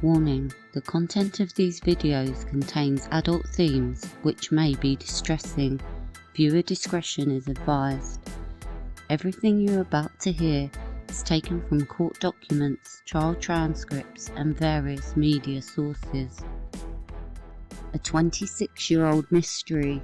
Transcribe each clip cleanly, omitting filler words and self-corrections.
Warning, the content of these videos contains adult themes which may be distressing. Viewer discretion is advised. Everything you are about to hear is taken from court documents, trial transcripts and various media sources. A 26-year-old mystery.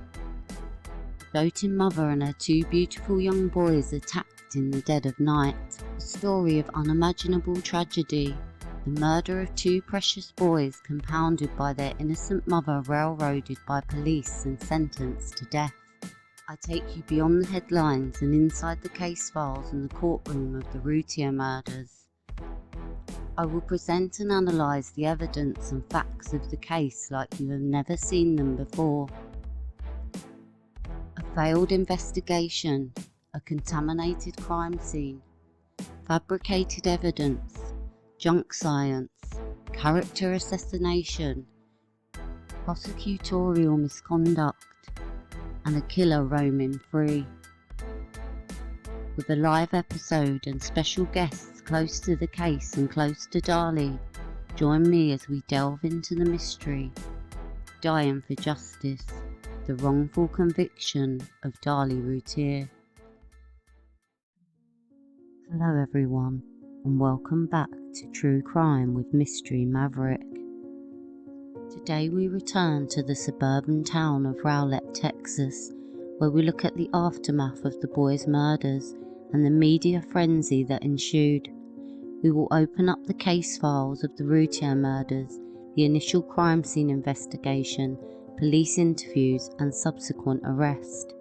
A doting mother and her two beautiful young boys attacked in the dead of night. A story of unimaginable tragedy. The murder of two precious boys compounded by their innocent mother railroaded by police and sentenced to death. I take you beyond the headlines and inside the case files in the courtroom of the Routier murders. I will present and analyse the evidence and facts of the case like you have never seen them before. A failed investigation, a contaminated crime scene, fabricated evidence, junk science, character assassination, prosecutorial misconduct, and a killer roaming free. With a live episode and special guests close to the case and close to Darlie, join me as we delve into the mystery, dying for justice, the wrongful conviction of Darlie Routier. Hello everyone, and welcome back to True Crime with Mystery Maverick. Today we return to the suburban town of Rowlett, Texas, where we look at the aftermath of the boys' murders and the media frenzy that ensued. We will open up the case files of the Routier murders, the initial crime scene investigation, police interviews and subsequent arrest,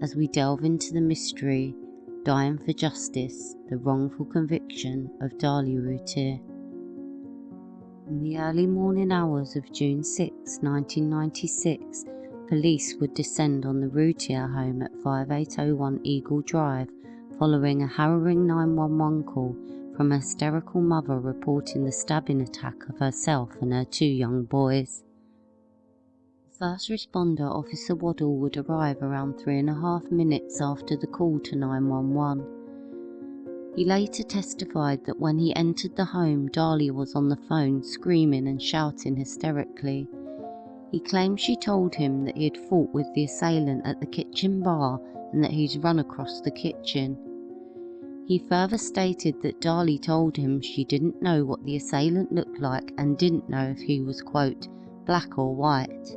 as we delve into the mystery, dying for justice, the wrongful conviction of Darlie Routier. In the early morning hours of June 6, 1996, police would descend on the Routier home at 5801 Eagle Drive following a harrowing 911 call from a hysterical mother reporting the stabbing attack of herself and her two young boys. First responder Officer Waddle would arrive around 3.5 minutes after the call to 911. He later testified that when he entered the home, Darlie was on the phone screaming and shouting hysterically. He claimed she told him that he had fought with the assailant at the kitchen bar and that he'd run across the kitchen. He further stated that Darlie told him she didn't know what the assailant looked like and didn't know if he was, quote, black or white.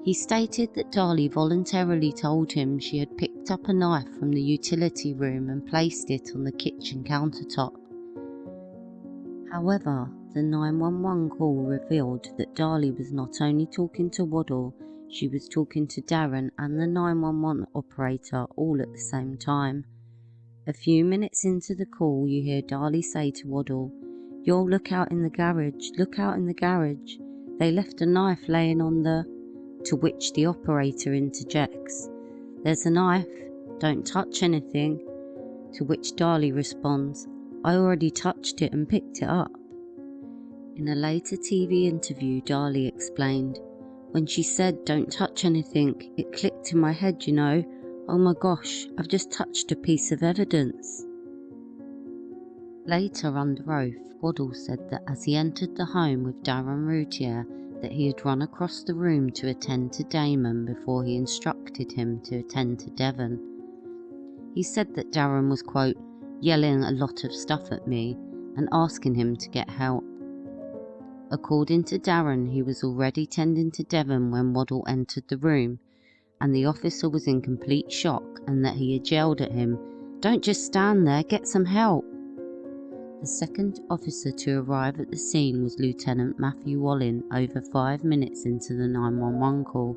He stated that Darlie voluntarily told him she had picked up a knife from the utility room and placed it on the kitchen countertop. However, the 911 call revealed that Darlie was not only talking to Waddle, she was talking to Darren and the 911 operator all at the same time. A few minutes into the call, you hear Darlie say to Waddle, "You'll look out in the garage, look out in the garage. They left a knife laying on the..." To which the operator interjects, "There's a knife, don't touch anything." To which Darlie responds, "I already touched it and picked it up." In a later TV interview, Darlie explained, "When she said don't touch anything, it clicked in my head, you know. Oh my gosh, I've just touched a piece of evidence." Later under oath, Waddle said that as he entered the home with Darren Routier, that he had run across the room to attend to Damon before he instructed him to attend to Devon. He said that Darren was, quote, yelling a lot of stuff at me and asking him to get help. According to Darren, he was already tending to Devon when Waddle entered the room, and the officer was in complete shock and that he had yelled at him, "Don't just stand there, get some help." The second officer to arrive at the scene was Lieutenant Matthew Wallin over 5 minutes into the 911 call,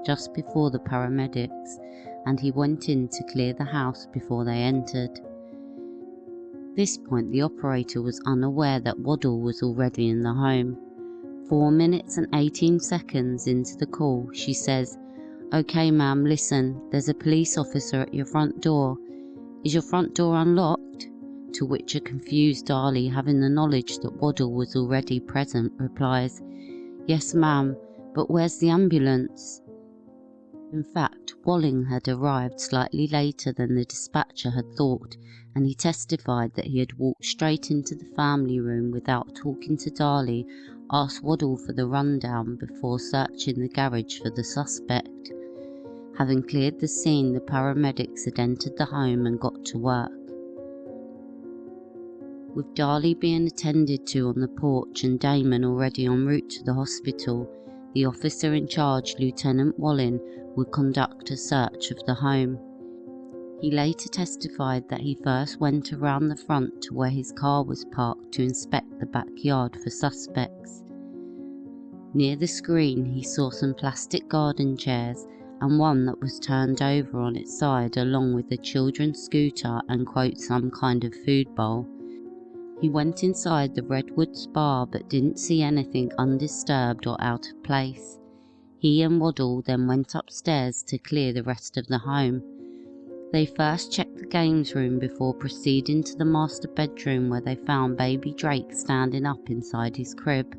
just before the paramedics, and he went in to clear the house before they entered. At this point the operator was unaware that Waddle was already in the home. 4 minutes and 18 seconds into the call, she says, "Okay ma'am, listen, there's a police officer at your front door. Is your front door unlocked?" To which a confused Darlie, having the knowledge that Waddle was already present, replies, "Yes ma'am, but where's the ambulance?" In fact, Walling had arrived slightly later than the dispatcher had thought, and he testified that he had walked straight into the family room without talking to Darlie, asked Waddle for the rundown before searching the garage for the suspect. Having cleared the scene, the paramedics had entered the home and got to work. With Darlie being attended to on the porch and Damon already en route to the hospital, the officer in charge, Lieutenant Walling, would conduct a search of the home. He later testified that he first went around the front to where his car was parked to inspect the backyard for suspects. Near the screen he saw some plastic garden chairs and one that was turned over on its side along with a children's scooter and some kind of food bowl. He went inside the Redwood Spa but didn't see anything undisturbed or out of place. He and Waddle then went upstairs to clear the rest of the home. They first checked the games room before proceeding to the master bedroom where they found baby Drake standing up inside his crib.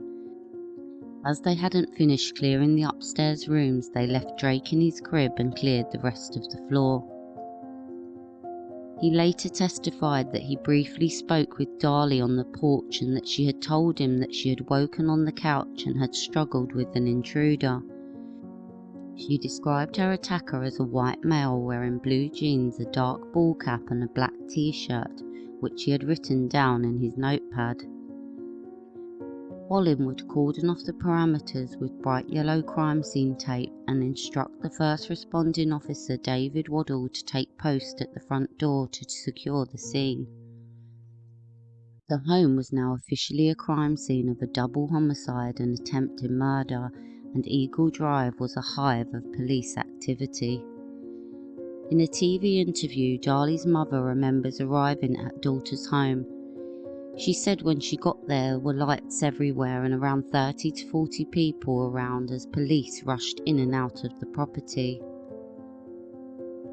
As they hadn't finished clearing the upstairs rooms, they left Drake in his crib and cleared the rest of the floor. He later testified that he briefly spoke with Darlie on the porch and that she had told him that she had woken on the couch and had struggled with an intruder. She described her attacker as a white male wearing blue jeans, a dark ball cap and a black t-shirt, which he had written down in his notepad. Walling would cordon off the parameters with bright yellow crime scene tape and instruct the first responding officer, David Waddle, to take post at the front door to secure the scene. The home was now officially a crime scene of a double homicide and attempted murder, and Eagle Drive was a hive of police activity. In a TV interview, Darlie's mother remembers arriving at daughter's home. She said when she got there were lights everywhere and around 30 to 40 people around as police rushed in and out of the property.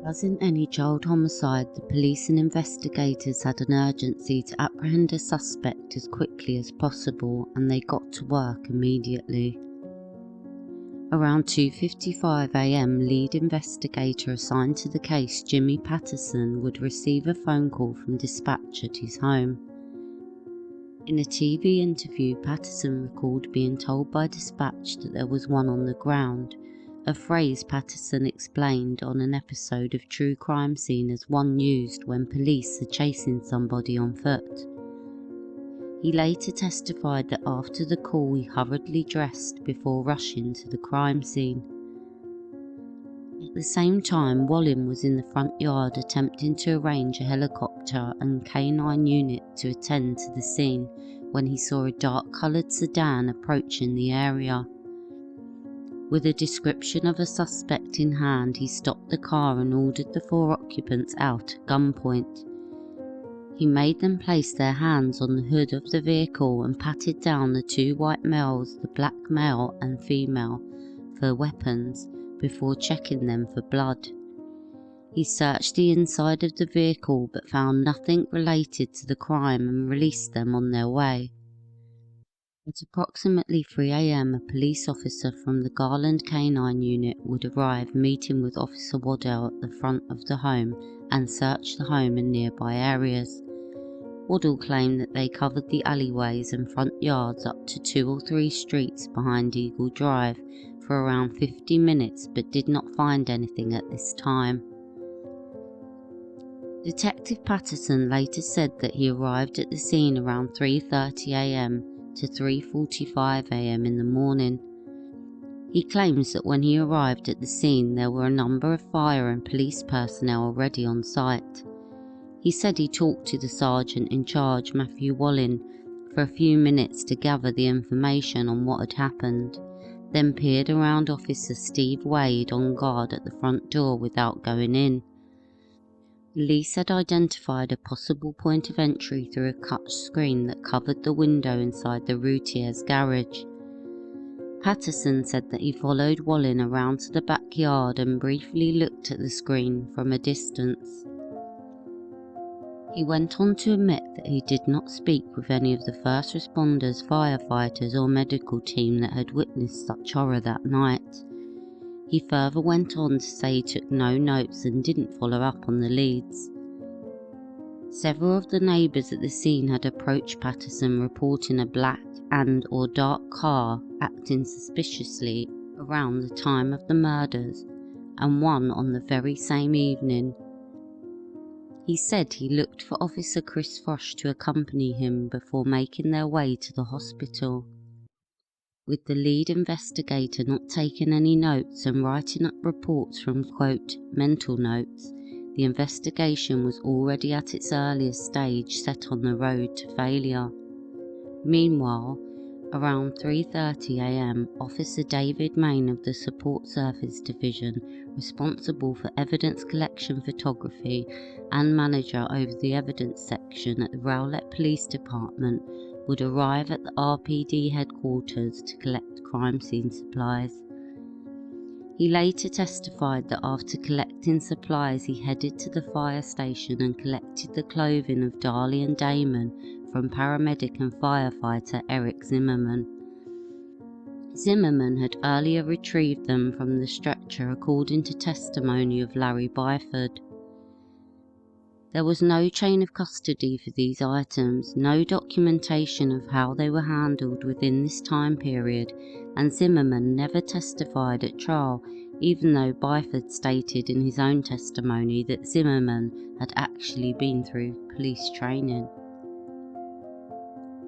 As in any child homicide, the police and investigators had an urgency to apprehend a suspect as quickly as possible, and they got to work immediately. Around 2:55 a.m, lead investigator assigned to the case, Jimmy Patterson, would receive a phone call from dispatch at his home. In a TV interview, Patterson recalled being told by dispatch that there was one on the ground, a phrase Patterson explained on an episode of True Crime Scene as one used when police are chasing somebody on foot. He later testified that after the call he hurriedly dressed before rushing to the crime scene. At the same time, Walling was in the front yard attempting to arrange a helicopter and K9 unit to attend to the scene when he saw a dark-coloured sedan approaching the area. With a description of a suspect in hand, he stopped the car and ordered the 4 occupants out at gunpoint. He made them place their hands on the hood of the vehicle and patted down the 2 white males, the black male and female, for weapons, before checking them for blood. He searched the inside of the vehicle but found nothing related to the crime and released them on their way. At approximately 3 a.m, a police officer from the Garland K9 unit would arrive, meeting with Officer Waddell at the front of the home and search the home and nearby areas. Waddell claimed that they covered the alleyways and front yards up to 2 or 3 streets behind Eagle Drive for around 50 minutes but did not find anything at this time. Detective Patterson later said that he arrived at the scene around 3:30 a.m. to 3:45 a.m. in the morning. He claims that when he arrived at the scene there were a number of fire and police personnel already on site. He said he talked to the sergeant in charge, Matthew Walling, for a few minutes to gather the information on what had happened, then peered around Officer Steve Wade on guard at the front door without going in. Police had identified a possible point of entry through a cut screen that covered the window inside the Routier's garage. Patterson said that he followed Walling around to the backyard and briefly looked at the screen from a distance. He went on to admit that he did not speak with any of the first responders, firefighters or medical team that had witnessed such horror that night. He further went on to say he took no notes and didn't follow up on the leads. Several of the neighbours at the scene had approached Patterson reporting a black and/or dark car acting suspiciously around the time of the murders, and one on the very same evening. He said he looked for Officer Chris Frosch to accompany him before making their way to the hospital. With the lead investigator not taking any notes and writing up reports from, quote, mental notes, the investigation was already at its earliest stage, set on the road to failure. Meanwhile, around 3:30 a.m, Officer David Main of the Support Service Division, responsible for evidence collection photography and manager over the evidence section at the Rowlett Police Department, would arrive at the RPD headquarters to collect crime scene supplies. He later testified that after collecting supplies he headed to the fire station and collected the clothing of Darlie and Damon from paramedic and firefighter Eric Zimmerman. Zimmerman had earlier retrieved them from the stretcher according to testimony of Larry Byford. There was no chain of custody for these items, no documentation of how they were handled within this time period, and Zimmerman never testified at trial, even though Byford stated in his own testimony that Zimmerman had actually been through police training.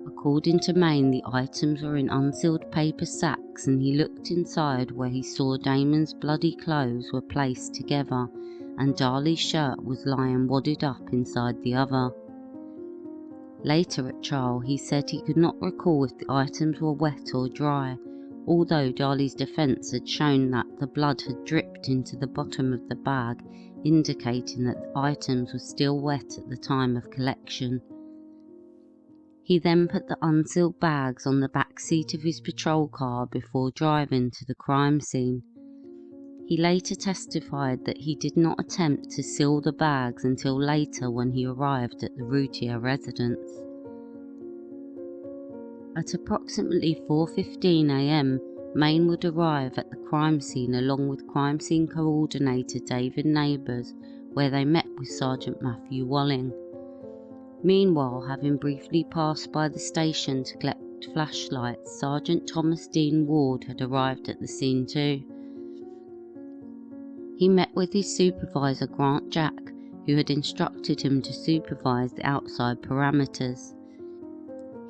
According to Main, the items were in unsealed paper sacks, and he looked inside where he saw Damon's bloody clothes were placed together, and Darlie's shirt was lying wadded up inside the other. Later at trial, he said he could not recall if the items were wet or dry, although Darlie's defence had shown that the blood had dripped into the bottom of the bag, indicating that the items were still wet at the time of collection. He then put the unsealed bags on the back seat of his patrol car before driving to the crime scene. He later testified that he did not attempt to seal the bags until later when he arrived at the Routier residence. At approximately 4:15 a.m, Main would arrive at the crime scene along with crime scene coordinator David Neighbours, where they met with Sergeant Matthew Walling. Meanwhile, having briefly passed by the station to collect flashlights, Sergeant Thomas Dean Ward had arrived at the scene too. He met with his supervisor Grant Jack, who had instructed him to supervise the outside parameters.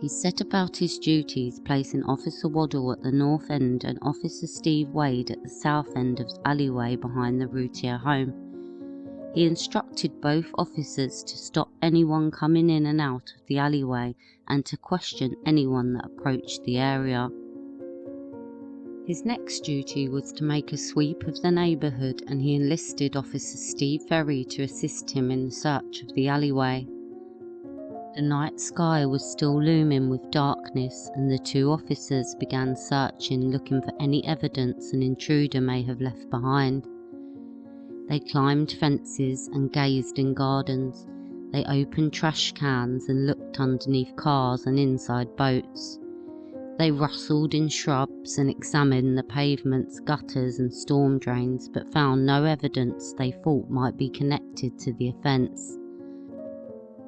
He set about his duties, placing Officer Waddle at the north end and Officer Steve Wade at the south end of the alleyway behind the Routier home. He instructed both officers to stop anyone coming in and out of the alleyway and to question anyone that approached the area. His next duty was to make a sweep of the neighbourhood, and he enlisted Officer Steve Ferry to assist him in the search of the alleyway. The night sky was still looming with darkness, and the two officers began searching, looking for any evidence an intruder may have left behind. They climbed fences and gazed in gardens. They opened trash cans and looked underneath cars and inside boats. They rustled in shrubs and examined the pavements, gutters and storm drains, but found no evidence they thought might be connected to the offence.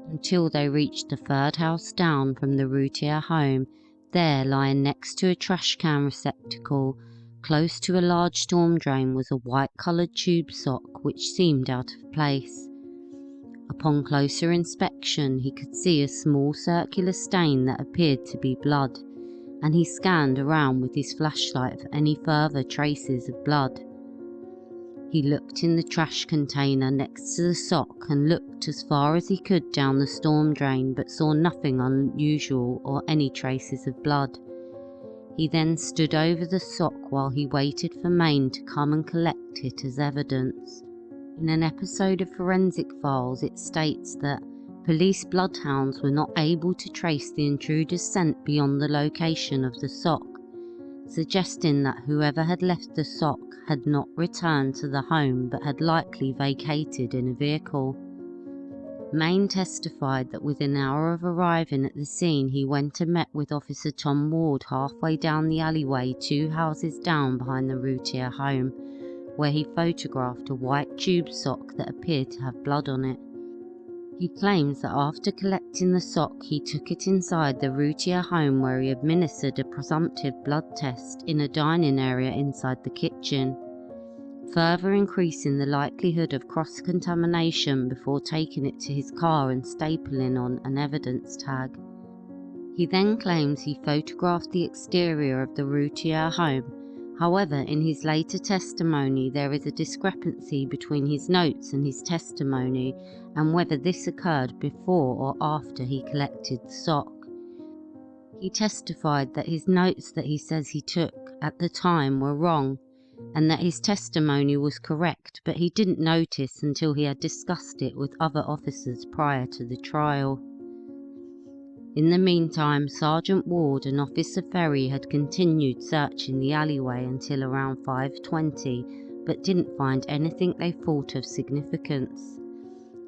Until they reached the third house down from the Routier home. There, lying next to a trash can receptacle, close to a large storm drain, was a white-coloured tube sock which seemed out of place. Upon closer inspection, he could see a small circular stain that appeared to be blood, and he scanned around with his flashlight for any further traces of blood. He looked in the trash container next to the sock and looked as far as he could down the storm drain, but saw nothing unusual or any traces of blood. He then stood over the sock while he waited for Main to come and collect it as evidence. In an episode of Forensic Files, it states that police bloodhounds were not able to trace the intruder's scent beyond the location of the sock, suggesting that whoever had left the sock had not returned to the home but had likely vacated in a vehicle. Main testified that within an hour of arriving at the scene, he went and met with Officer Tom Ward halfway down the alleyway 2 houses down behind the Routier home, where he photographed a white tube sock that appeared to have blood on it. He claims that after collecting the sock, he took it inside the Routier home where he administered a presumptive blood test in a dining area inside the kitchen, further increasing the likelihood of cross-contamination before taking it to his car and stapling on an evidence tag. He then claims he photographed the exterior of the Routier home. However, in his later testimony, there is a discrepancy between his notes and his testimony, and whether this occurred before or after he collected the sock. He testified that his notes that he says he took at the time were wrong, and that his testimony was correct, but he didn't notice until he had discussed it with other officers prior to the trial. In the meantime, Sergeant Ward and Officer Ferry had continued searching the alleyway until around 5:20, but didn't find anything they thought of significance.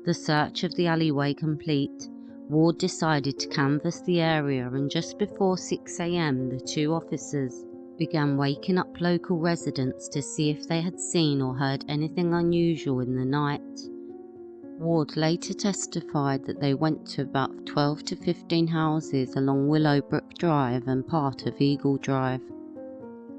The search of the alleyway complete, Ward decided to canvass the area, and just before 6 a.m. the two officers began waking up local residents to see if they had seen or heard anything unusual in the night. Ward later testified that they went to about 12 to 15 houses along Willowbrook Drive and part of Eagle Drive.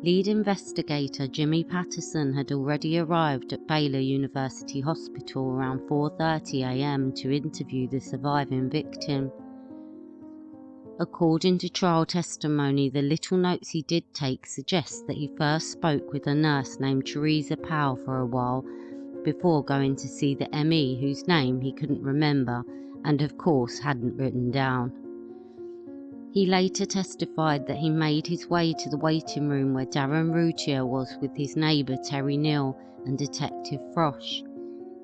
Lead investigator Jimmy Patterson had already arrived at Baylor University Hospital around 4:30 a.m. to interview the surviving victim. According to trial testimony, the little notes he did take suggest that he first spoke with a nurse named Teresa Powell for a while before going to see the ME, whose name he couldn't remember and of course hadn't written down. He later testified that he made his way to the waiting room where Darlie Routier was with his neighbour Terry Neal and Detective Frosch.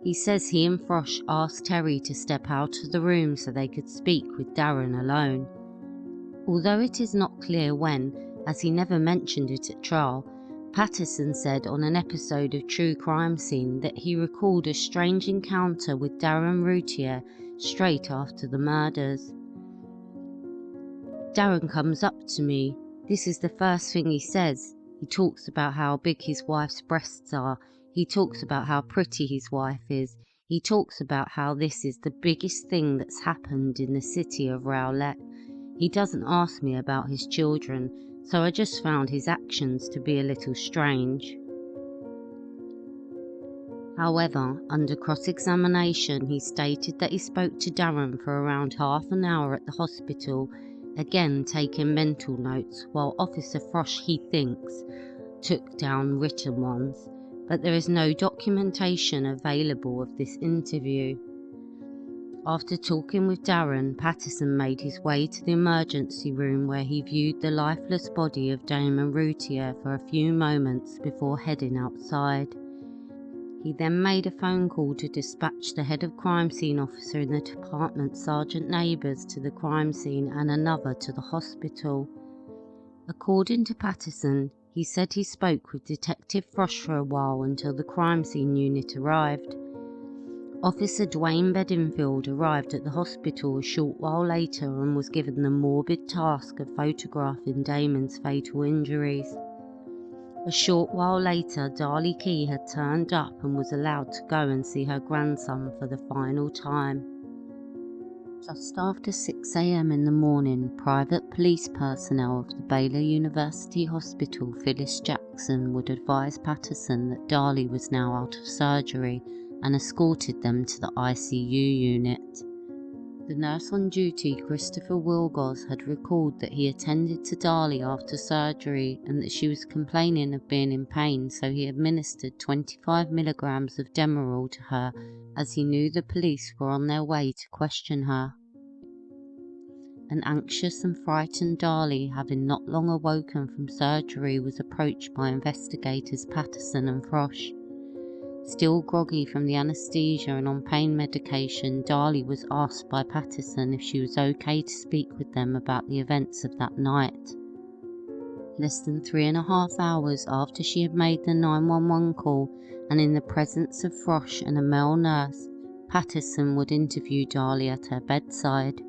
He says he and Frosch asked Terry to step out of the room so they could speak with Darren alone. Although it is not clear when, as he never mentioned it at trial, Patterson said on an episode of True Crime Scene that he recalled a strange encounter with Darlie Routier straight after the murders. Darren comes up to me. This is the first thing he says. He talks about how big his wife's breasts are. He talks about how pretty his wife is. He talks about how this is the biggest thing that's happened in the city of Rowlett. He doesn't ask me about his children, so I just found his actions to be a little strange. However, under cross-examination, he stated that he spoke to Darren for around half an hour at the hospital, again taking mental notes, while Officer Frosch, he thinks, took down written ones, but there is no documentation available of this interview. After talking with Darren, Patterson made his way to the emergency room where he viewed the lifeless body of Damon Routier for a few moments before heading outside. He then made a phone call to dispatch the head of crime scene officer in the department, Sergeant Neighbours, to the crime scene and another to the hospital. According to Patterson, he said he spoke with Detective Frosch for a while until the crime scene unit arrived. Officer Dwayne Bedingfield arrived at the hospital a short while later and was given the morbid task of photographing Damon's fatal injuries. A short while later, Darlie Key had turned up and was allowed to go and see her grandson for the final time. Just after 6 a.m. in the morning, private police personnel of the Baylor University Hospital, Phyllis Jackson, would advise Patterson that Darlie was now out of surgery and escorted them to the ICU unit. The nurse on duty, Christopher Wilgoz, had recalled that he attended to Darlie after surgery and that she was complaining of being in pain, so he administered 25 milligrams of Demerol to her, as he knew the police were on their way to question her. An anxious and frightened Darlie, having not long awoken from surgery, was approached by investigators Patterson and Frosch. Still groggy from the anaesthesia and on pain medication, Darlie was asked by Patterson if she was okay to speak with them about the events of that night. Less than 3.5 hours after she had made the 911 call, and in the presence of Frosch and a male nurse, Patterson would interview Darlie at her bedside.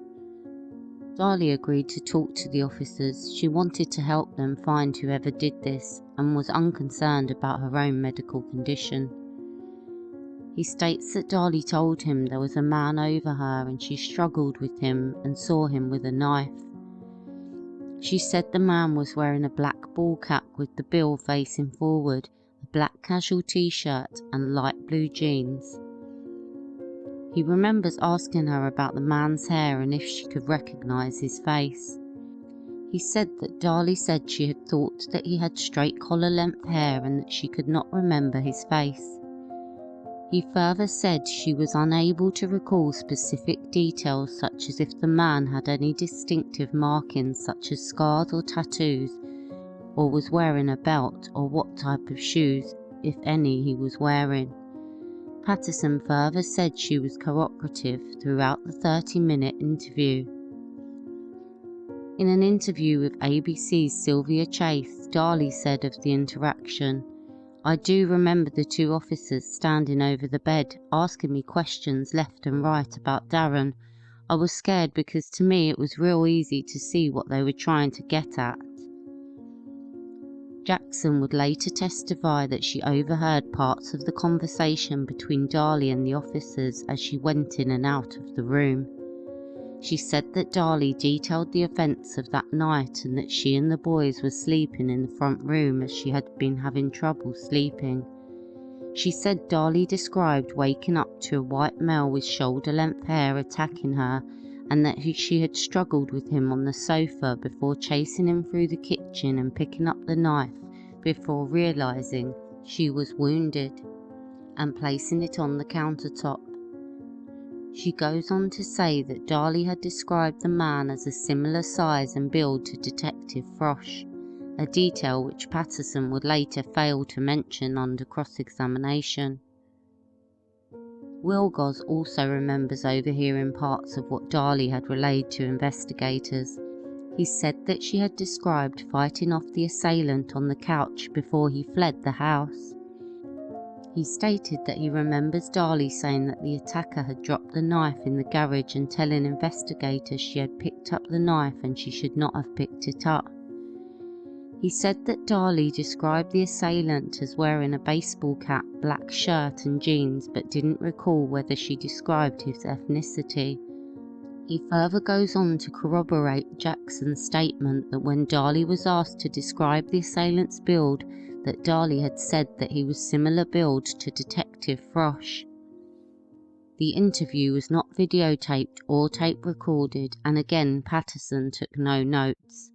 Darlie agreed to talk to the officers. She wanted to help them find whoever did this and was unconcerned about her own medical condition. He states that Darlie told him there was a man over her and she struggled with him and saw him with a knife. She said the man was wearing a black ball cap with the bill facing forward, a black casual t-shirt and light blue jeans. He remembers asking her about the man's hair and if she could recognise his face. He said that Darlie said she had thought that he had straight collar length hair and that she could not remember his face. He further said she was unable to recall specific details such as if the man had any distinctive markings such as scars or tattoos, or was wearing a belt, or what type of shoes, if any, he was wearing. Patterson further said she was cooperative throughout the 30-minute interview. In an interview with ABC's Sylvia Chase, Darlie said of the interaction, "I do remember the two officers standing over the bed, asking me questions left and right about Darren. I was scared because to me it was real easy to see what they were trying to get at." Jackson would later testify that she overheard parts of the conversation between Darlie and the officers as she went in and out of the room. She said that Darlie detailed the events of that night and that she and the boys were sleeping in the front room as she had been having trouble sleeping. She said Darlie described waking up to a white male with shoulder-length hair attacking her and that she had struggled with him on the sofa before chasing him through the kitchen and picking up the knife before realising she was wounded and placing it on the countertop. She goes on to say that Darlie had described the man as a similar size and build to Detective Frosch, a detail which Patterson would later fail to mention under cross-examination. Wilgoss also remembers overhearing parts of what Darlie had relayed to investigators. He said that she had described fighting off the assailant on the couch before he fled the house. He stated that he remembers Darlie saying that the attacker had dropped the knife in the garage and telling investigators she had picked up the knife and she should not have picked it up. He said that Darlie described the assailant as wearing a baseball cap, black shirt and jeans, but didn't recall whether she described his ethnicity. He further goes on to corroborate Jackson's statement that when Darlie was asked to describe the assailant's build, that Darlie had said that he was similar build to Detective Frosch. The interview was not videotaped or tape recorded, and again Patterson took no notes.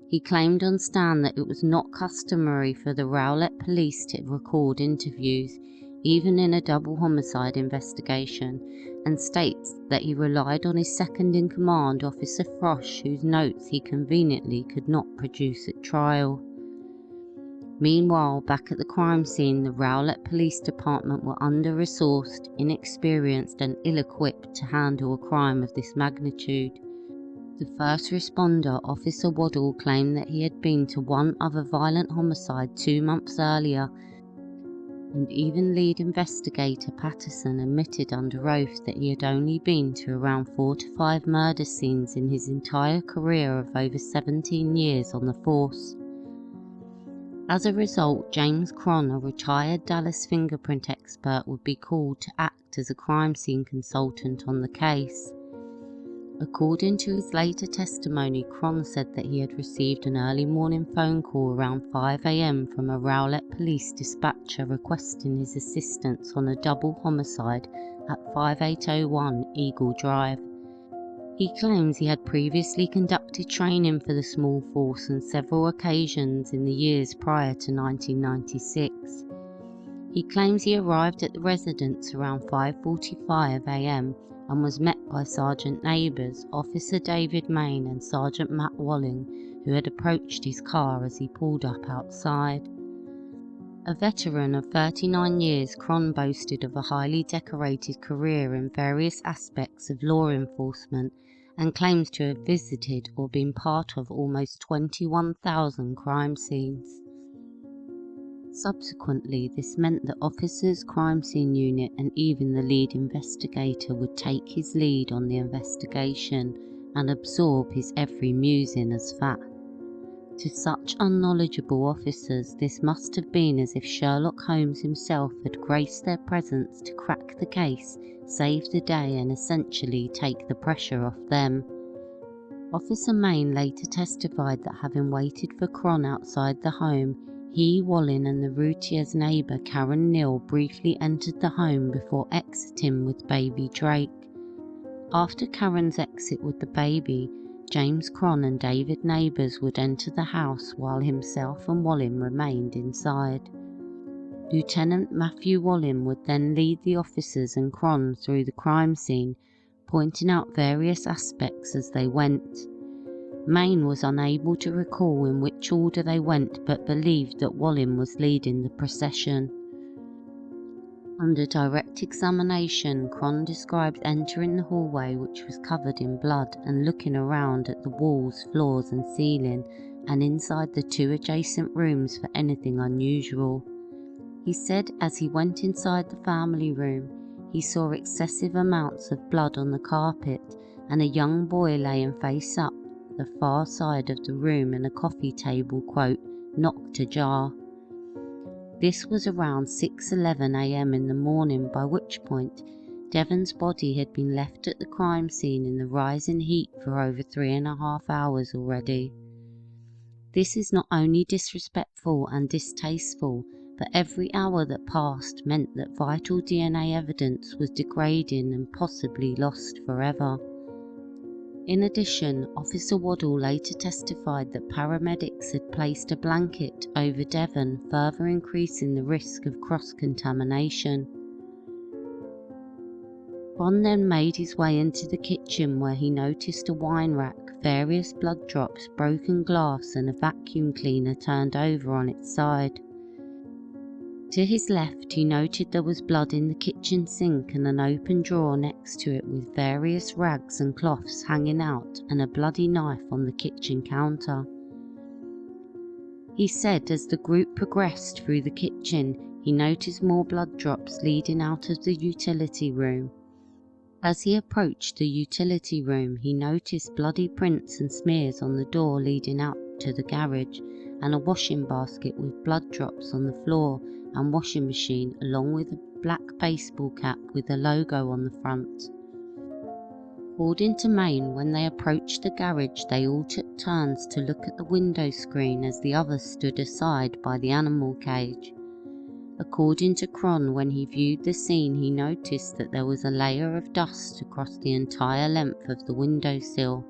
He claimed on stand that it was not customary for the Rowlett police to record interviews, even in a double homicide investigation, and states that he relied on his second-in-command, Officer Frosch, whose notes he conveniently could not produce at trial. Meanwhile, back at the crime scene, the Rowlett Police Department were under-resourced, inexperienced and ill-equipped to handle a crime of this magnitude. The first responder, Officer Waddell, claimed that he had been to one other violent homicide 2 months earlier, and even lead investigator Patterson admitted under oath that he had only been to around 4 to 5 murder scenes in his entire career of over 17 years on the force. As a result, James Cron, a retired Dallas fingerprint expert, would be called to act as a crime scene consultant on the case. According to his later testimony, Cron said that he had received an early morning phone call around 5 a.m. from a Rowlett police dispatcher requesting his assistance on a double homicide at 5801 Eagle Drive. He claims he had previously conducted training for the small force on several occasions in the years prior to 1996. He claims he arrived at the residence around 5:45 a.m. and was met by Sergeant Neighbours, Officer David Main and Sergeant Matt Walling, who had approached his car as he pulled up outside. A veteran of 39 years, Cron boasted of a highly decorated career in various aspects of law enforcement and claims to have visited or been part of almost 21,000 crime scenes. Subsequently, this meant that officers, crime scene unit and even the lead investigator would take his lead on the investigation and absorb his every musing as fact. To such unknowledgeable officers, this must have been as if Sherlock Holmes himself had graced their presence to crack the case, save the day, and essentially take the pressure off them. Officer Main later testified that having waited for Cron outside the home, he, Wallin and the Routier's neighbour Karen Neal briefly entered the home before exiting with baby Drake. After Karen's exit with the baby, James Cron and David Neighbours would enter the house while himself and Wallin remained inside. Lieutenant Matthew Wallin would then lead the officers and Cron through the crime scene, pointing out various aspects as they went. Main was unable to recall in which order they went, but believed that Wallin was leading the procession. Under direct examination, Cron described entering the hallway, which was covered in blood, and looking around at the walls, floors and ceiling, and inside the two adjacent rooms for anything unusual. He said as he went inside the family room, he saw excessive amounts of blood on the carpet, and a young boy laying face up at the far side of the room, and a coffee table, quote, knocked ajar. This was around 6:11 a.m. in the morning, by which point Devon's body had been left at the crime scene in the rising heat for over 3.5 hours already. This is not only disrespectful and distasteful, but every hour that passed meant that vital DNA evidence was degrading and possibly lost forever. In addition, Officer Waddell later testified that paramedics had placed a blanket over Devon, further increasing the risk of cross-contamination. Cron then made his way into the kitchen, where he noticed a wine rack, various blood drops, broken glass and a vacuum cleaner turned over on its side. To his left, he noted there was blood in the kitchen sink and an open drawer next to it with various rags and cloths hanging out, and a bloody knife on the kitchen counter. He said as the group progressed through the kitchen, he noticed more blood drops leading out of the utility room. As he approached the utility room, he noticed bloody prints and smears on the door leading out to the garage, and a washing basket with blood drops on the floor and washing machine, along with a black baseball cap with a logo on the front. According to Main, when they approached the garage, they all took turns to look at the window screen as the others stood aside by the animal cage. According to Cron, when he viewed the scene, he noticed that there was a layer of dust across the entire length of the windowsill.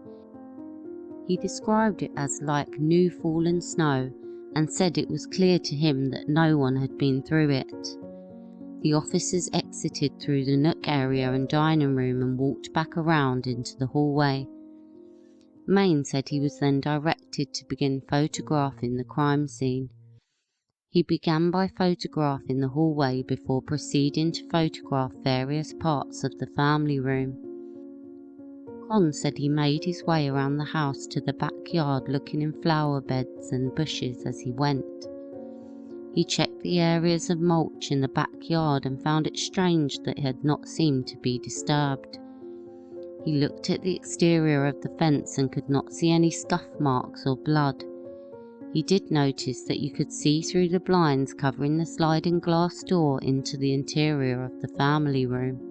He described it as like new fallen snow, and said it was clear to him that no one had been through it. The officers exited through the nook area and dining room and walked back around into the hallway. Main said he was then directed to begin photographing the crime scene. He began by photographing the hallway before proceeding to photograph various parts of the family room. Cron said he made his way around the house to the backyard, looking in flower beds and bushes as he went. He checked the areas of mulch in the backyard and found it strange that it had not seemed to be disturbed. He looked at the exterior of the fence and could not see any scuff marks or blood. He did notice that you could see through the blinds covering the sliding glass door into the interior of the family room.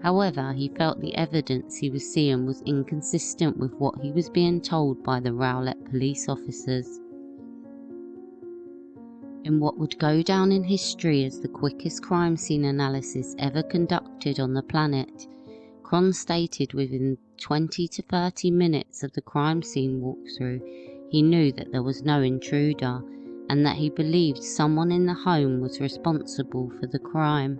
However, he felt the evidence he was seeing was inconsistent with what he was being told by the Rowlett police officers. In what would go down in history as the quickest crime scene analysis ever conducted on the planet, Cron stated within 20 to 30 minutes of the crime scene walkthrough, he knew that there was no intruder, and that he believed someone in the home was responsible for the crime.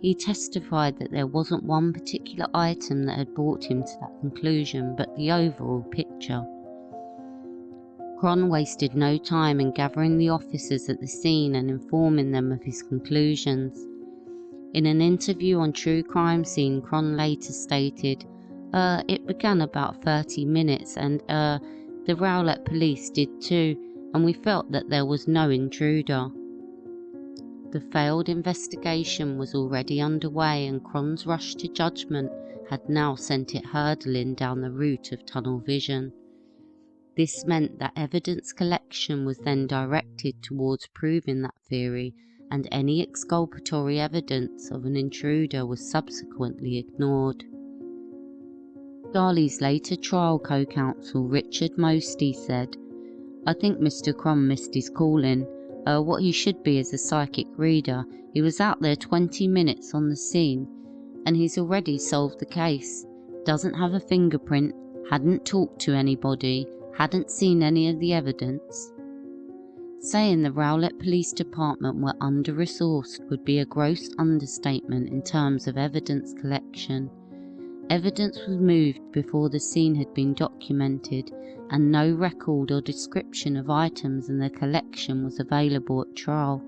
He testified that there wasn't one particular item that had brought him to that conclusion, but the overall picture. Cron wasted no time in gathering the officers at the scene and informing them of his conclusions. In an interview on True Crime Scene, Cron later stated, it began about 30 minutes and the Rowlett police did too, and we felt that there was no intruder. The failed investigation was already underway, and Cron's rush to judgment had now sent it hurtling down the route of tunnel vision. This meant that evidence collection was then directed towards proving that theory, and any exculpatory evidence of an intruder was subsequently ignored. Darlie's later trial co-counsel Richard Mosty said, "I think Mr. Crum missed his calling. What he should be is a psychic reader. He was out there 20 minutes on the scene, and he's already solved the case. Doesn't have a fingerprint, hadn't talked to anybody, hadn't seen any of the evidence." Saying the Rowlett Police Department were under-resourced would be a gross understatement in terms of evidence collection. Evidence was moved before the scene had been documented, and no record or description of items and their collection was available at trial.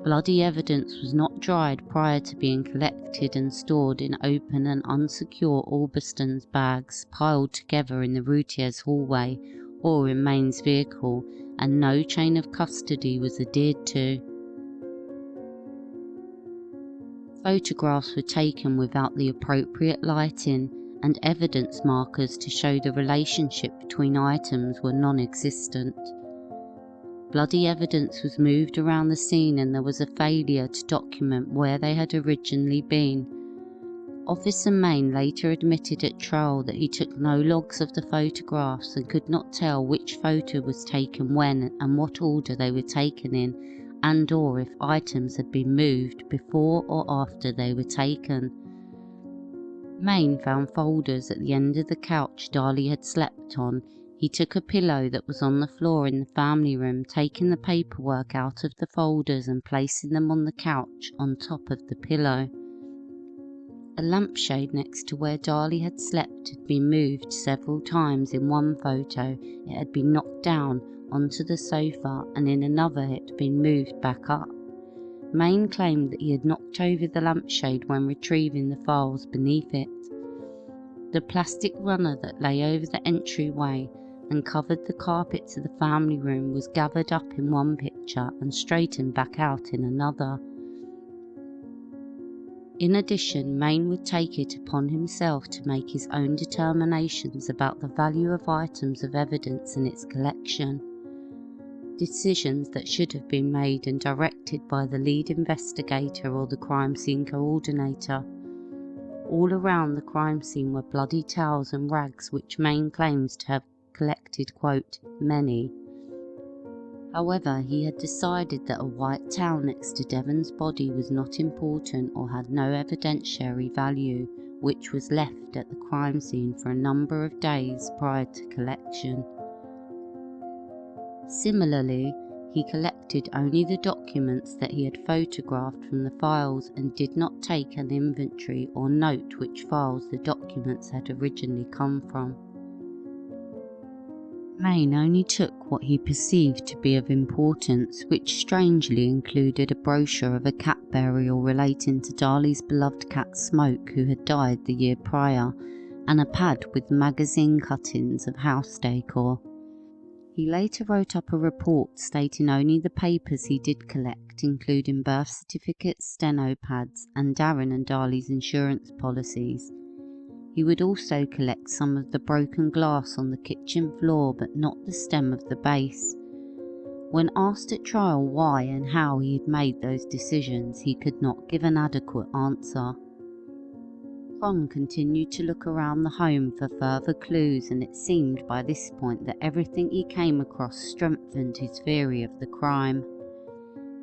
Bloody evidence was not dried prior to being collected and stored in open and unsecure Orbiston's bags piled together in the Routier's hallway or in Maine's vehicle, and no chain of custody was adhered to. Photographs were taken without the appropriate lighting, and evidence markers to show the relationship between items were non-existent. Bloody evidence was moved around the scene, and there was a failure to document where they had originally been. Officer Main later admitted at trial that he took no logs of the photographs and could not tell which photo was taken when and what order they were taken in, and or if items had been moved before or after they were taken. Main found folders at the end of the couch Darlie had slept on. He took a pillow that was on the floor in the family room, taking the paperwork out of the folders and placing them on the couch on top of the pillow. A lampshade next to where Darlie had slept had been moved several times. In one photo, it had been knocked down onto the sofa, and in another it had been moved back up. Main claimed that he had knocked over the lampshade when retrieving the files beneath it. The plastic runner that lay over the entryway and covered the carpets of the family room was gathered up in one picture and straightened back out in another. In addition, Main would take it upon himself to make his own determinations about the value of items of evidence in its collection. Decisions that should have been made and directed by the lead investigator or the crime scene coordinator. All around the crime scene were bloody towels and rags, which Main claims to have collected, quote, many. However, he had decided that a white towel next to Devon's body was not important or had no evidentiary value, which was left at the crime scene for a number of days prior to collection. Similarly, he collected only the documents that he had photographed from the files and did not take an inventory or note which files the documents had originally come from. Main only took what he perceived to be of importance, which strangely included a brochure of a cat burial relating to Darlie's beloved cat Smoke, who had died the year prior, and a pad with magazine cuttings of house decor. He later wrote up a report stating only the papers he did collect, including birth certificates, steno pads, and Darren and Darlie's insurance policies. He would also collect some of the broken glass on the kitchen floor, but not the stem of the base. When asked at trial why and how he had made those decisions, he could not give an adequate answer. Ron continued to look around the home for further clues, and it seemed by this point that everything he came across strengthened his theory of the crime.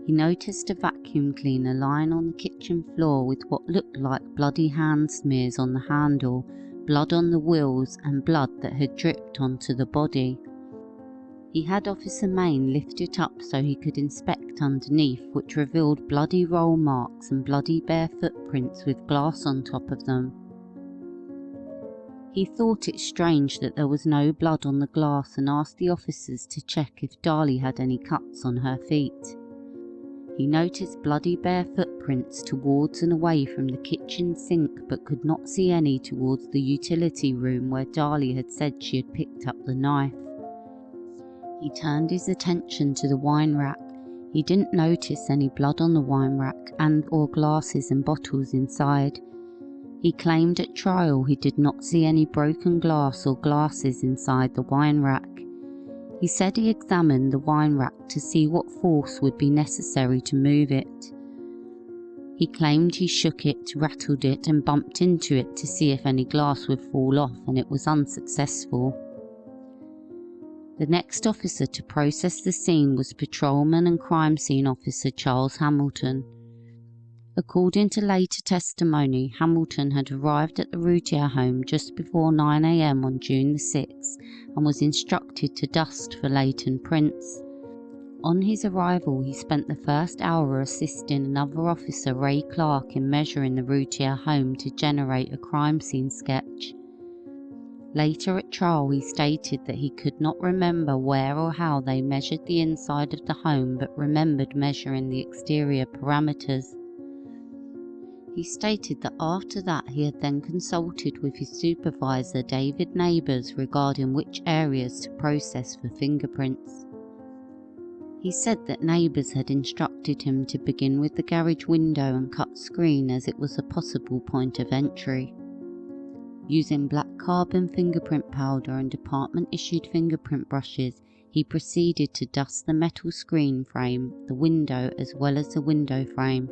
He noticed a vacuum cleaner lying on the kitchen floor with what looked like bloody hand smears on the handle, blood on the wheels, and blood that had dripped onto the body. He had Officer Main lift it up so he could inspect underneath, which revealed bloody roll marks and bloody bare footprints with glass on top of them. He thought it strange that there was no blood on the glass and asked the officers to check if Darlie had any cuts on her feet. He noticed bloody bare footprints towards and away from the kitchen sink, but could not see any towards the utility room where Darlie had said she had picked up the knife. He turned his attention to the wine rack. He didn't notice any blood on the wine rack and or glasses and bottles inside. He claimed at trial he did not see any broken glass or glasses inside the wine rack. He said he examined the wine rack to see what force would be necessary to move it. He claimed he shook it, rattled it and bumped into it to see if any glass would fall off, and it was unsuccessful. The next officer to process the scene was patrolman and crime scene officer Charles Hamilton. According to later testimony, Hamilton had arrived at the Routier home just before 9 a.m. on June the 6th and was instructed to dust for latent prints. On his arrival, he spent the first hour assisting another officer, Ray Clark, in measuring the Routier home to generate a crime scene sketch. Later at trial, he stated that he could not remember where or how they measured the inside of the home, but remembered measuring the exterior parameters. He stated that after that he had then consulted with his supervisor David Neighbours regarding which areas to process for fingerprints. He said that Neighbours had instructed him to begin with the garage window and cut screen as it was a possible point of entry. Using black carbon fingerprint powder and department-issued fingerprint brushes, he proceeded to dust the metal screen frame, the window as well as the window frame.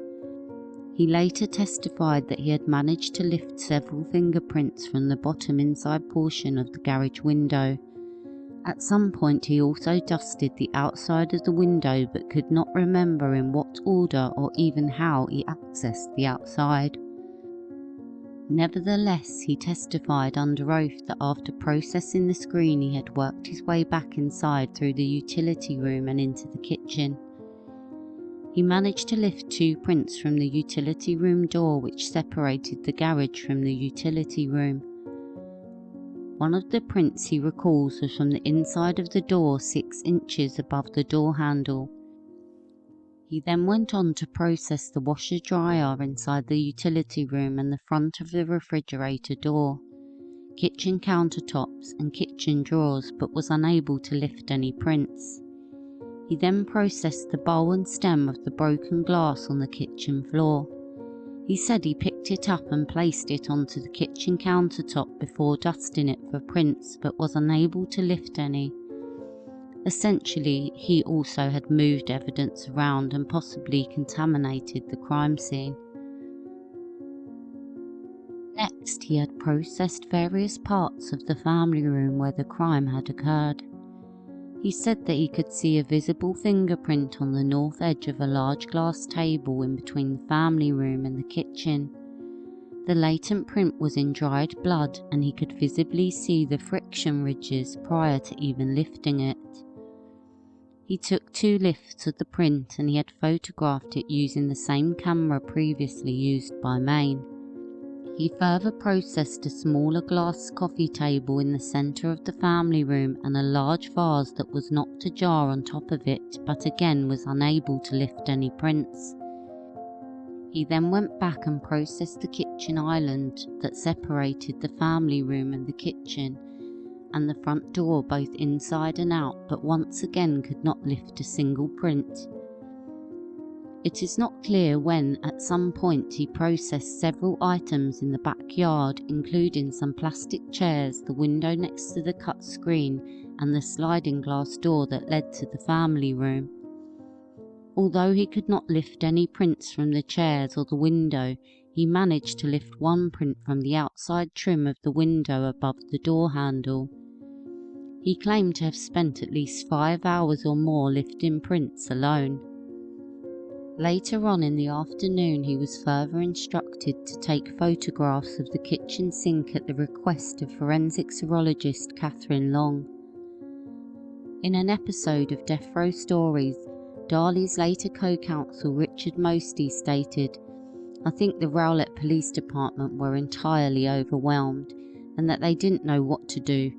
He later testified that he had managed to lift several fingerprints from the bottom inside portion of the garage window. At some point he also dusted the outside of the window but could not remember in what order or even how he accessed the outside. Nevertheless, he testified under oath that after processing the screen he had worked his way back inside through the utility room and into the kitchen. He managed to lift 2 prints from the utility room door which separated the garage from the utility room. One of the prints he recalls was from the inside of the door 6 inches above the door handle. He then went on to process the washer dryer inside the utility room and the front of the refrigerator door, kitchen countertops and kitchen drawers, but was unable to lift any prints. He then processed the bowl and stem of the broken glass on the kitchen floor. He said he picked it up and placed it onto the kitchen countertop before dusting it for prints, but was unable to lift any. Essentially, he also had moved evidence around and possibly contaminated the crime scene. Next, he had processed various parts of the family room where the crime had occurred. He said that he could see a visible fingerprint on the north edge of a large glass table in between the family room and the kitchen. The latent print was in dried blood and he could visibly see the friction ridges prior to even lifting it. He took 2 lifts of the print and he had photographed it using the same camera previously used by Maine. He further processed a smaller glass coffee table in the centre of the family room and a large vase that was knocked ajar on top of it, but again was unable to lift any prints. He then went back and processed the kitchen island that separated the family room and the kitchen, and the front door both inside and out, but once again could not lift a single print. It is not clear when, at some point, he processed several items in the backyard, including some plastic chairs, the window next to the cut screen, and the sliding glass door that led to the family room. Although he could not lift any prints from the chairs or the window, he managed to lift 1 print from the outside trim of the window above the door handle. He claimed to have spent at least 5 hours or more lifting prints alone. Later on in the afternoon, he was further instructed to take photographs of the kitchen sink at the request of forensic serologist Catherine Long. In an episode of Death Row Stories, Darlie's later co-counsel Richard Mosty stated, "I think the Rowlett Police Department were entirely overwhelmed and that they didn't know what to do.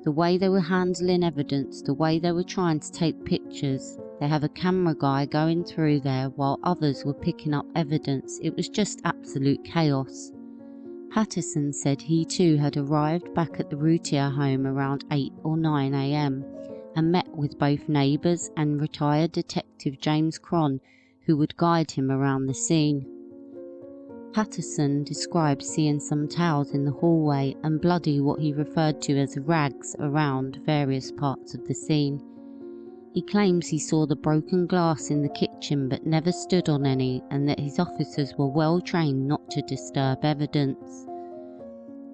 The way they were handling evidence, the way they were trying to take pictures, they have a camera guy going through there while others were picking up evidence. It was just absolute chaos." Patterson said he too had arrived back at the Routier home around 8 or 9 a.m. and met with both neighbours and retired detective James Cron, who would guide him around the scene. Patterson described seeing some towels in the hallway and bloody what he referred to as rags around various parts of the scene. He claims he saw the broken glass in the kitchen but never stood on any, and that his officers were well trained not to disturb evidence.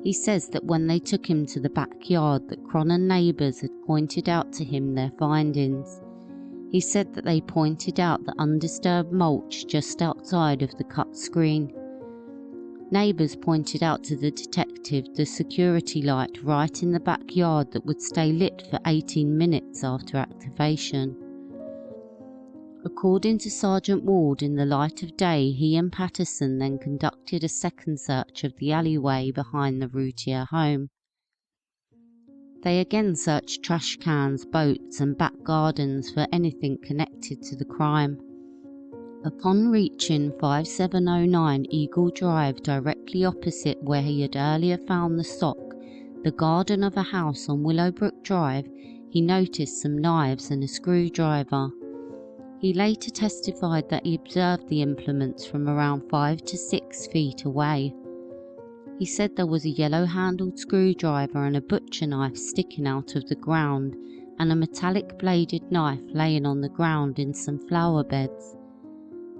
He says that when they took him to the backyard that Cronin neighbours had pointed out to him their findings. He said that they pointed out the undisturbed mulch just outside of the cut screen. Neighbours pointed out to the detective the security light right in the backyard that would stay lit for 18 minutes after activation. According to Sergeant Ward, in the light of day, he and Patterson then conducted a second search of the alleyway behind the Routier home. They again searched trash cans, boats and back gardens for anything connected to the crime. Upon reaching 5709 Eagle Drive, directly opposite where he had earlier found the sock, the garden of a house on Willowbrook Drive, he noticed some knives and a screwdriver. He later testified that he observed the implements from around 5 to 6 feet away. He said there was a yellow-handled screwdriver and a butcher knife sticking out of the ground, and a metallic bladed knife laying on the ground in some flower beds.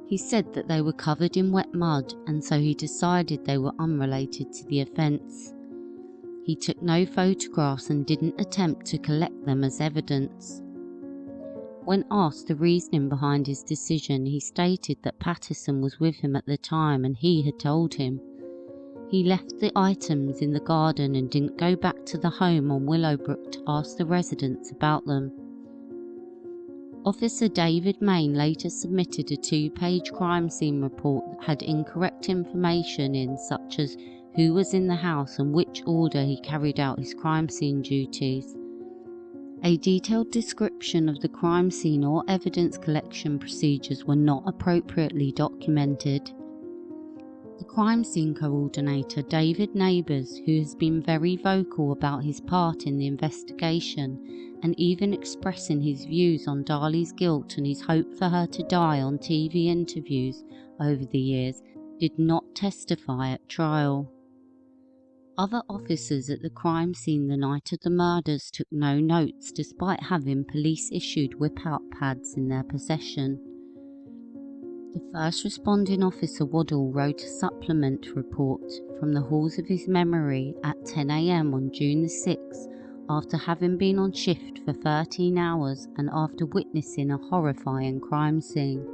He said that they were covered in wet mud, and so he decided they were unrelated to the offence. He took no photographs and didn't attempt to collect them as evidence. When asked the reasoning behind his decision, he stated that Patterson was with him at the time and he had told him. He left the items in the garden and didn't go back to the home on Willowbrook to ask the residents about them. Officer David Main later submitted a 2-page crime scene report that had incorrect information in, such as who was in the house and which order he carried out his crime scene duties. A detailed description of the crime scene or evidence collection procedures were not appropriately documented. The crime scene coordinator, David Neighbours, who has been very vocal about his part in the investigation and even expressing his views on Darlie's guilt and his hope for her to die on TV interviews over the years, did not testify at trial. Other officers at the crime scene the night of the murders took no notes despite having police-issued whip-out pads in their possession. The first responding officer Waddell wrote a supplement report from the halls of his memory at 10 a.m. on June the 6th after having been on shift for 13 hours and after witnessing a horrifying crime scene.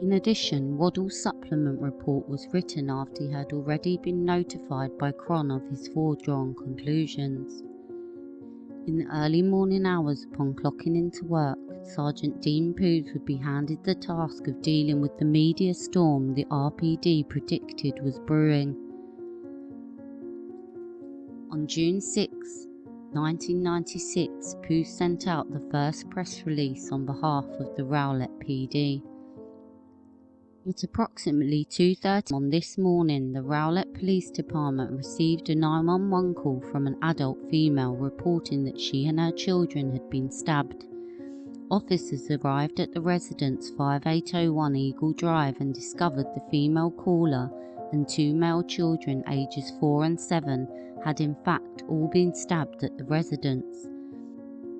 In addition, Waddell's supplement report was written after he had already been notified by Cron of his foredrawn conclusions. In the early morning hours upon clocking into work, Sergeant Dean Poos would be handed the task of dealing with the media storm the RPD predicted was brewing. On June 6, 1996, Poos sent out the first press release on behalf of the Rowlett PD. At approximately 2:30 on this morning, the Rowlett Police Department received a 911 call from an adult female reporting that she and her children had been stabbed. Officers arrived at the residence 5801 Eagle Drive and discovered the female caller and 2 male children ages 4 and 7 had in fact all been stabbed at the residence.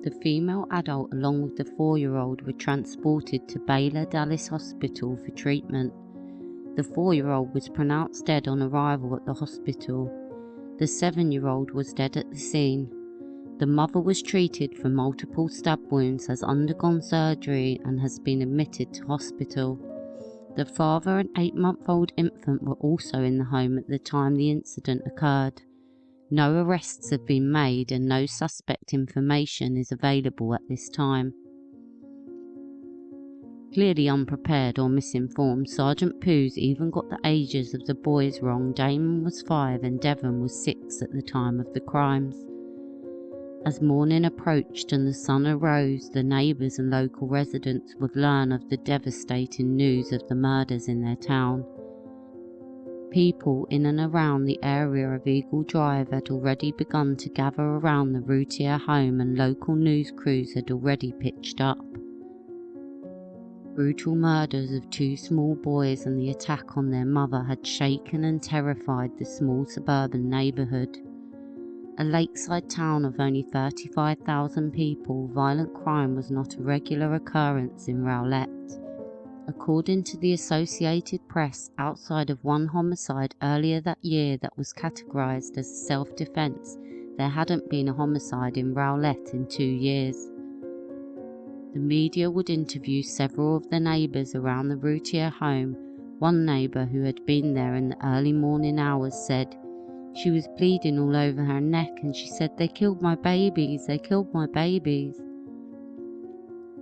The female adult along with the 4-year-old were transported to Baylor Dallas Hospital for treatment. The 4-year-old was pronounced dead on arrival at the hospital. The 7-year-old was dead at the scene. The mother was treated for multiple stab wounds, has undergone surgery and has been admitted to hospital. The father and 8-month-old infant were also in the home at the time the incident occurred. No arrests have been made and no suspect information is available at this time. Clearly unprepared or misinformed, Sergeant Poos even got the ages of the boys wrong. Damon was 5 and Devon was 6 at the time of the crimes. As morning approached and the sun arose, the neighbours and local residents would learn of the devastating news of the murders in their town. People in and around the area of Eagle Drive had already begun to gather around the Routier home and local news crews had already pitched up. Brutal murders of 2 small boys and the attack on their mother had shaken and terrified the small suburban neighbourhood. A lakeside town of only 35,000 people, violent crime was not a regular occurrence in Rowlett. According to the Associated Press, outside of one homicide earlier that year that was categorised as self-defence, there hadn't been a homicide in Rowlett in 2 years. The media would interview several of the neighbours around the Routier home. One neighbour who had been there in the early morning hours said, "She was bleeding all over her neck and she said, 'They killed my babies, they killed my babies.'"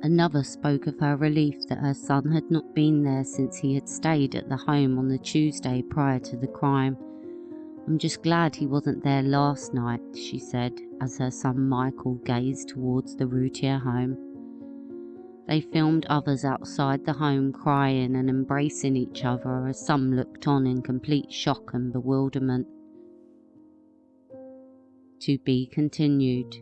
Another spoke of her relief that her son had not been there since he had stayed at the home on the Tuesday prior to the crime. "I'm just glad he wasn't there last night," she said, as her son Michael gazed towards the Routier home. They filmed others outside the home crying and embracing each other as some looked on in complete shock and bewilderment. To be continued.